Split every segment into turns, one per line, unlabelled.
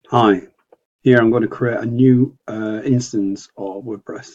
Hi, here I'm going to create a new instance of WordPress.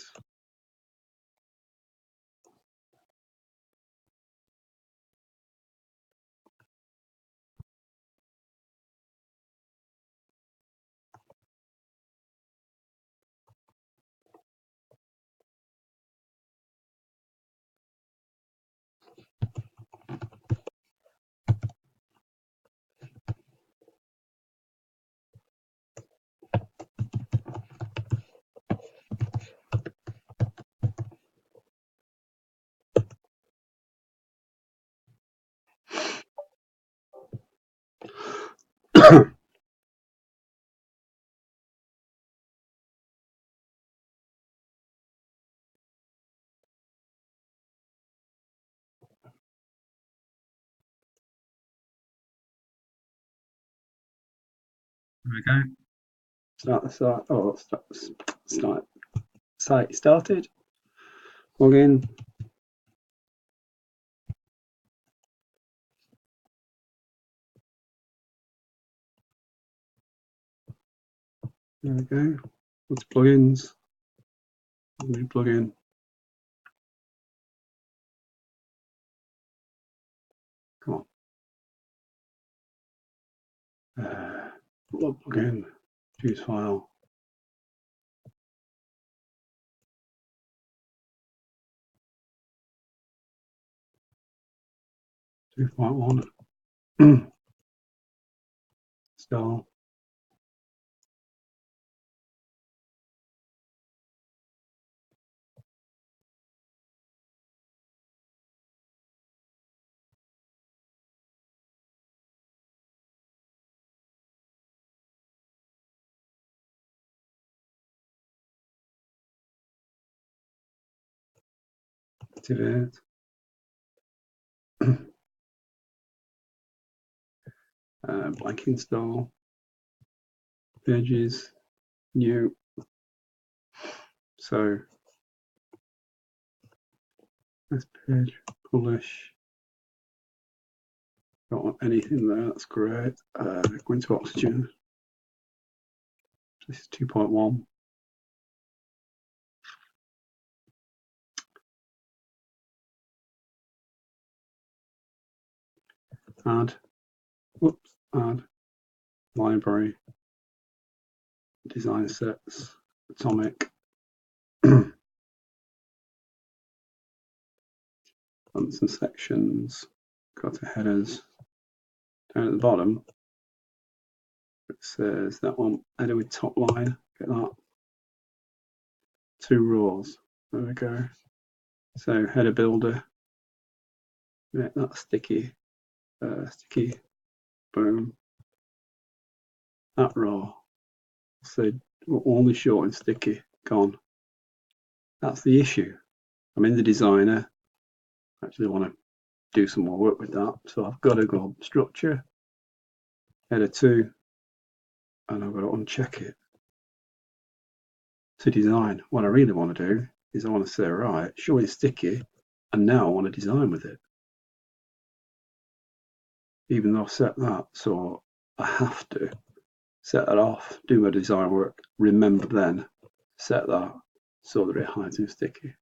There we go. Start the site. Oh, start site started. Log in. There we go. What's plugins? New plugin. Come on. Upload plugin. Choose file. Two point one. Install. Activate. Blank install. Pages. New. So this page. Publish. Don't want anything there. That's great. Go into Oxygen. This is 2.1. Add. Whoops. Add. Library. Design sets. Atomic. Fonts and sections. Go to headers. Down at the bottom, it says that one. Header with top line. Get that. 2 rows. There we go. So header builder. Make that sticky. Sticky. Boom. That row. So we're only showing sticky. Gone. That's the issue. I'm in the designer. I actually want to do some more work with that. So I've got to go structure. Header 2. And I've got to uncheck it to design. What I really want to do is I want to say, right, show it sticky, and now I want to design with it. Even though I've set that, so I have to set that off, do my design work, remember then, set that so that it hides in sticky.